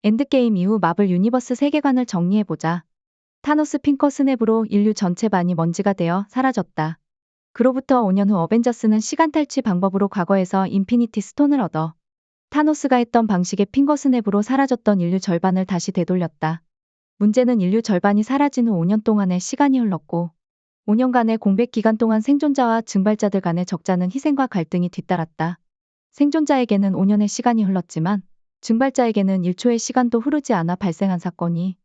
엔드게임 이후 마블 유니버스 세계관을 정리해보자. 타노스 핑커 스냅으로 인류 전체 반이 먼지가 되어 사라졌다. 그로부터 5년 후 어벤져스는 시간 탈취 방법으로 과거에서 인피니티 스톤을 얻어 타노스가 했던 방식의 핑거 스냅으로 사라졌던 인류 절반을 다시 되돌렸다. 문제는 인류 절반이 사라진 후 5년 동안의 시간이 흘렀고 5년간의 공백 기간 동안 생존자와 증발자들 간의 적잖은 희생과 갈등이 뒤따랐다. 생존자에게는 5년의 시간이 흘렀지만 증발자에게는 1초의 시간도 흐르지 않아 발생한 사건이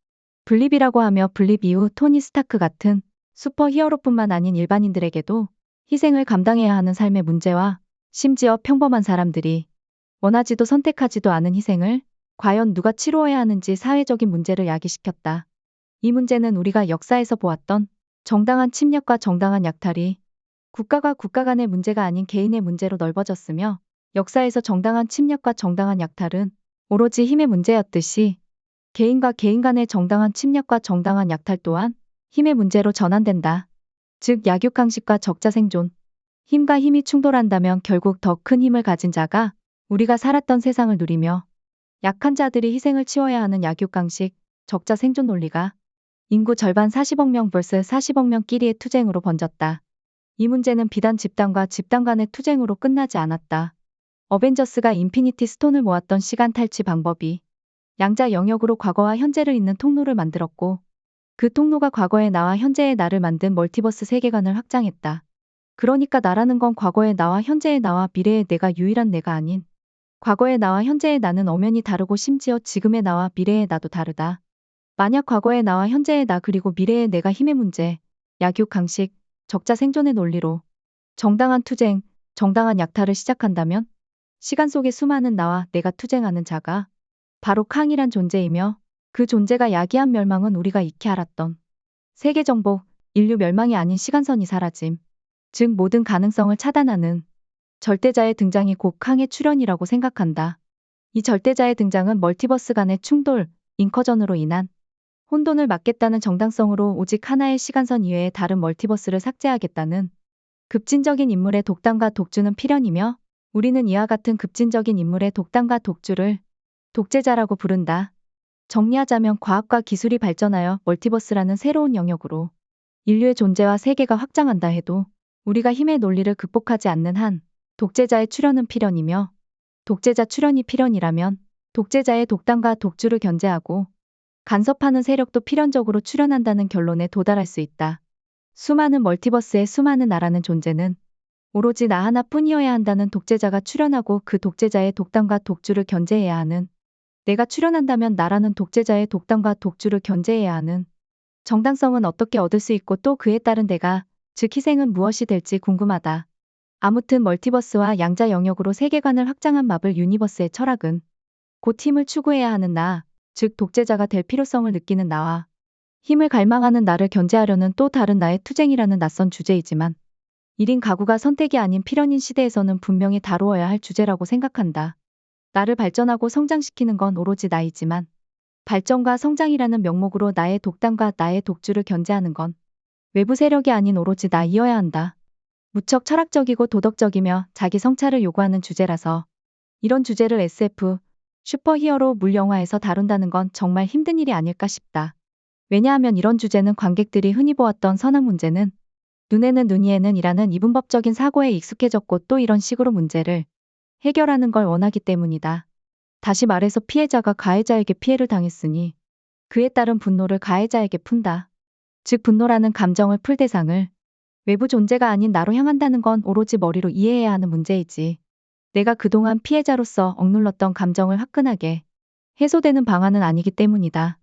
블립이라고 하며 블립 이후 토니 스타크 같은 슈퍼히어로뿐만 아닌 일반인들에게도 희생을 감당해야 하는 삶의 문제와 심지어 평범한 사람들이 원하지도 선택하지도 않은 희생을 과연 누가 치루어야 하는지 사회적인 문제를 야기시켰다. 이 문제는 우리가 역사에서 보았던 정당한 침략과 정당한 약탈이 국가가 국가 간의 문제가 아닌 개인의 문제로 넓어졌으며 역사에서 정당한 침략과 정당한 약탈은 오로지 힘의 문제였듯이 개인과 개인 간의 정당한 침략과 정당한 약탈 또한 힘의 문제로 전환된다. 즉 약육강식과 적자생존. 힘과 힘이 충돌한다면 결국 더 큰 힘을 가진 자가 우리가 살았던 세상을 누리며 약한 자들이 희생을 치러야 하는 약육강식, 적자생존 논리가 인구 절반 40억 명 vs 40억 명끼리의 투쟁으로 번졌다. 이 문제는 비단 집단과 집단 간의 투쟁으로 끝나지 않았다. 어벤져스가 인피니티 스톤을 모았던 시간 탈취 방법이 양자 영역으로 과거와 현재를 잇는 통로를 만들었고 그 통로가 과거의 나와 현재의 나를 만든 멀티버스 세계관을 확장했다. 그러니까 나라는 건 과거의 나와 현재의 나와 미래의 내가 유일한 내가 아닌 과거의 나와 현재의 나는 엄연히 다르고 심지어 지금의 나와 미래의 나도 다르다. 만약 과거의 나와 현재의 나 그리고 미래의 내가 힘의 문제, 약육강식, 적자 생존의 논리로 정당한 투쟁, 정당한 약탈을 시작한다면 시간 속의 수많은 나와 내가 투쟁하는 자가 바로 캉이란 존재이며 그 존재가 야기한 멸망은 우리가 익히 알았던 세계 정복, 인류 멸망이 아닌 시간선이 사라짐, 즉 모든 가능성을 차단하는 절대자의 등장이 곧 캉의 출현이라고 생각한다. 이 절대자의 등장은 멀티버스 간의 충돌, 인커전으로 인한 혼돈을 막겠다는 정당성으로 오직 하나의 시간선 이외의 다른 멀티버스를 삭제하겠다는 급진적인 인물의 독단과 독주는 필연이며 우리는 이와 같은 급진적인 인물의 독단과 독주를 독재자라고 부른다. 정리하자면 과학과 기술이 발전하여 멀티버스라는 새로운 영역으로 인류의 존재와 세계가 확장한다 해도 우리가 힘의 논리를 극복하지 않는 한 독재자의 출현은 필연이며 독재자 출현이 필연이라면 독재자의 독단과 독주를 견제하고 간섭하는 세력도 필연적으로 출현한다는 결론에 도달할 수 있다. 수많은 멀티버스의 수많은 나라는 존재는 오로지 나 하나뿐이어야 한다는 독재자가 출현하고 그 독재자의 독단과 독주를 견제해야 하는 내가 출현한다면 나라는 독재자의 독단과 독주를 견제해야 하는 정당성은 어떻게 얻을 수 있고 또 그에 따른 대가 즉 희생은 무엇이 될지 궁금하다. 아무튼 멀티버스와 양자 영역으로 세계관을 확장한 마블 유니버스의 철학은 곧 힘을 추구해야 하는 나, 즉 독재자가 될 필요성을 느끼는 나와 힘을 갈망하는 나를 견제하려는 또 다른 나의 투쟁이라는 낯선 주제이지만 1인 가구가 선택이 아닌 필연인 시대에서는 분명히 다루어야 할 주제라고 생각한다. 나를 발전하고 성장시키는 건 오로지 나이지만 발전과 성장이라는 명목으로 나의 독단과 나의 독주를 견제하는 건 외부 세력이 아닌 오로지 나이어야 한다. 무척 철학적이고 도덕적이며 자기 성찰을 요구하는 주제라서 이런 주제를 SF, 슈퍼히어로 물 영화에서 다룬다는 건 정말 힘든 일이 아닐까 싶다. 왜냐하면 이런 주제는 관객들이 흔히 보았던 선악 문제는 눈에는 눈이에는 이라는 이분법적인 사고에 익숙해졌고 또 이런 식으로 문제를 해결하는 걸 원하기 때문이다. 다시 말해서 피해자가 가해자에게 피해를 당했으니 그에 따른 분노를 가해자에게 푼다. 즉 분노라는 감정을 풀 대상을 외부 존재가 아닌 나로 향한다는 건 오로지 머리로 이해해야 하는 문제이지. 내가 그동안 피해자로서 억눌렀던 감정을 화끈하게 해소되는 방안은 아니기 때문이다.